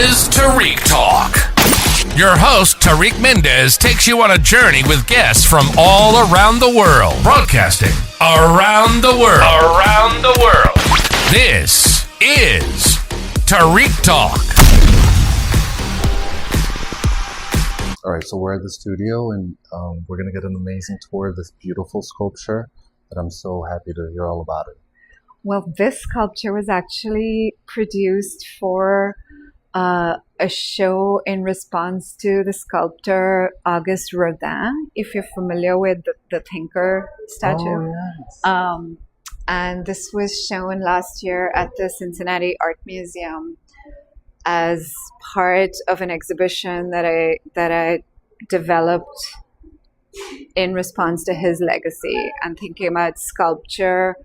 is Tariq Talk. Your host, Tariq Mendez, takes you on a journey with guests from all around the world. Broadcasting around the world. Around the world. This is Tariq Talk. All right, so we're at the studio, and we're going to get an amazing tour of this beautiful sculpture that I'm so happy to hear all about it. Well, this sculpture was actually produced for a show in response to the sculptor Auguste Rodin, if you're familiar with the thinker statue. Oh, yes. And this was shown last year at the Cincinnati Art Museum as part of an exhibition that I developed in response to his legacy and thinking about sculpture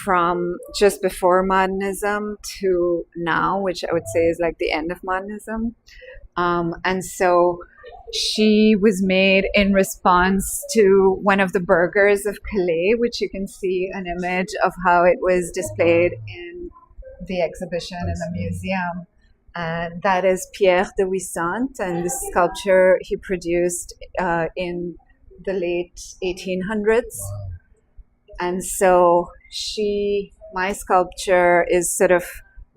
from just before modernism to now, which I would say is like the end of modernism. And so she was made in response to one of the burghers of Calais, which you can see an image of how it was displayed in the exhibition in the museum. And that is Pierre de Wissant, and this sculpture he produced in the late 1800s. Wow. And so my sculpture is sort of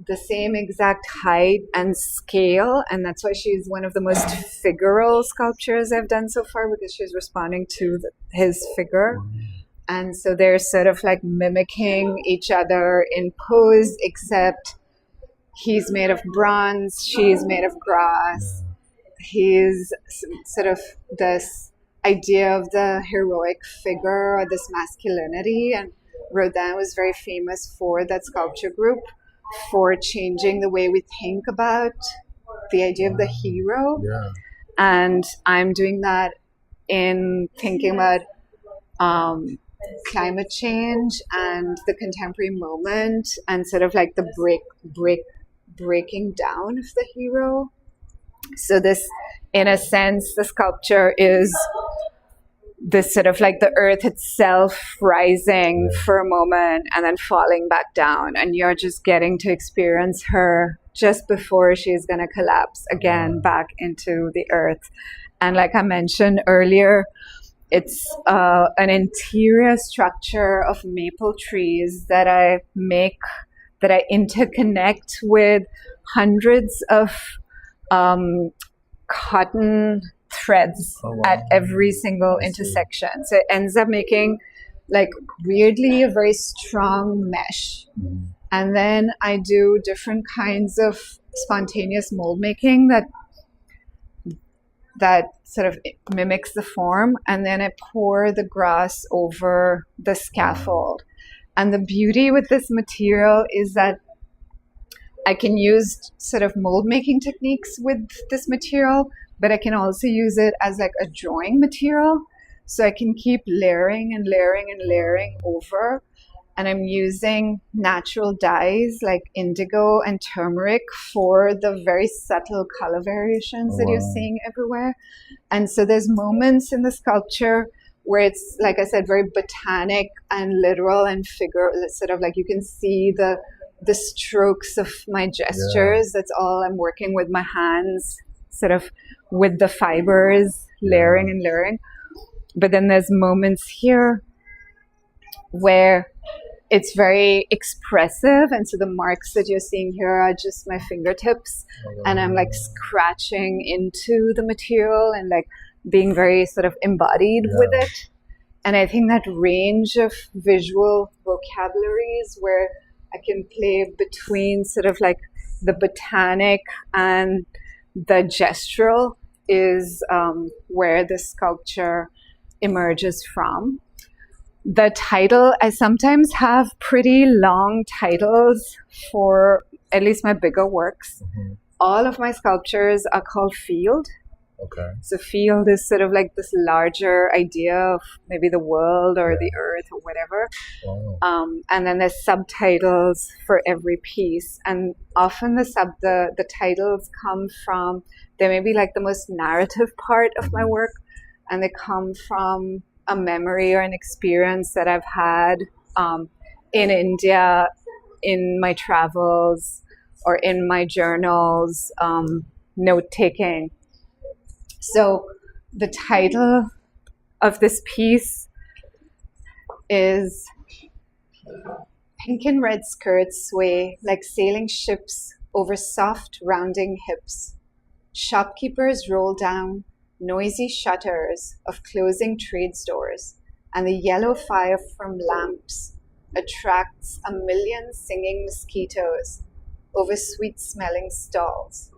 the same exact height and scale, and that's why she's one of the most figural sculptures I've done so far, because she's responding to his figure. And so they're sort of like mimicking each other in pose, except he's made of bronze, she's made of grass. He's sort of this idea of the heroic figure or this masculinity, and Rodin was very famous for that sculpture group for changing the way we think about the idea of the hero. Yeah. And I'm doing that in thinking about climate change and the contemporary moment and sort of like the breaking down of the hero. So this, in a sense, the sculpture is this sort of like the earth itself rising for a moment and then falling back down, and you're just getting to experience her just before she's going to collapse again back into the earth. And like I mentioned earlier, it's an interior structure of maple trees that I interconnect with hundreds of cotton threads at every single intersection. So it ends up making like weirdly a very strong mesh. And then I do different kinds of spontaneous mold making that sort of mimics the form, and then I pour the grass over the scaffold. And the beauty with this material is that I can use sort of mold making techniques with this material, but I can also use it as like a drawing material. So I can keep layering and layering and layering over. And I'm using natural dyes like indigo and turmeric for the very subtle color variations that you're seeing everywhere. And so there's moments in the sculpture where it's, like I said, very botanic and literal and figure, sort of like you can see the strokes of my gestures. That's all I'm working with my hands, sort of with the fibers, layering and layering. But then there's moments here where it's very expressive, and so the marks that you're seeing here are just my fingertips, and I'm like scratching into the material and like being very sort of embodied with it. And I think that range of visual vocabularies where I can play between sort of like the botanic and the gestural is where the sculpture emerges from. The title, I sometimes have pretty long titles for at least my bigger works. All of my sculptures are called field. Okay. So field is sort of like this larger idea of maybe the world or the earth or whatever. Wow. And then there's subtitles for every piece. And often the titles come from, they may be like the most narrative part of my work, and they come from a memory or an experience that I've had in India, in my travels, or in my journals, note-taking. So the title of this piece is "Pink and red skirts sway like sailing ships over soft rounding hips. Shopkeepers roll down noisy shutters of closing trade stores, and the yellow fire from lamps attracts a million singing mosquitoes over sweet-smelling stalls.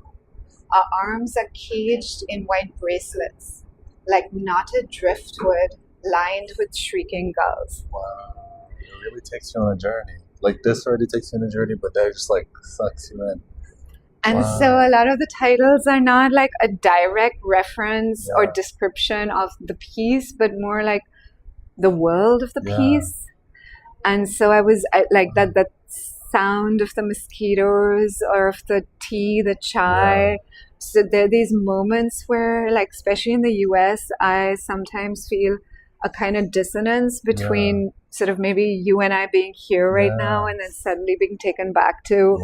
Our arms are caged in white bracelets, like knotted driftwood lined with shrieking gulls." Wow. It really takes you on a journey. Like this already takes you on a journey, but that just like sucks you in. And so a lot of the titles are not like a direct reference or description of the piece, but more like the world of the piece. And so I like that sound of the mosquitoes or of the tea, the chai. So there are these moments where, like, especially in the US, I sometimes feel a kind of dissonance between sort of maybe you and I being here right now and then suddenly being taken back to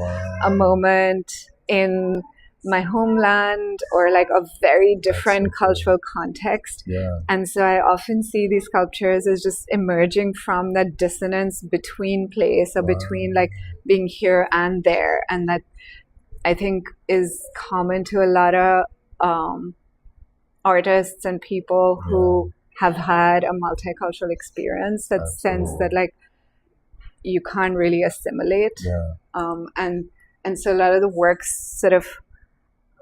a moment in my homeland or like a very different cultural context. And so I often see these sculptures as just emerging from that dissonance between place or between like being here and there. And that I think is common to a lot of artists and people who have had a multicultural experience, that sense that like you can't really assimilate. And so a lot of the works sort of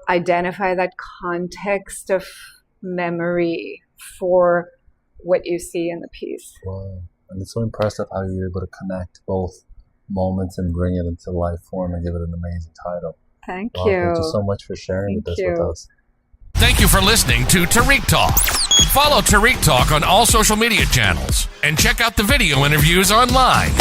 identify that context of memory for what you see in the piece. Wow. And it's so impressive how you're able to connect both moments and bring it into life form and give it an amazing title. Thank you. Thank you so much for sharing this with us. Thank you for listening to Tariq Talk. Follow Tariq Talk on all social media channels and check out the video interviews online.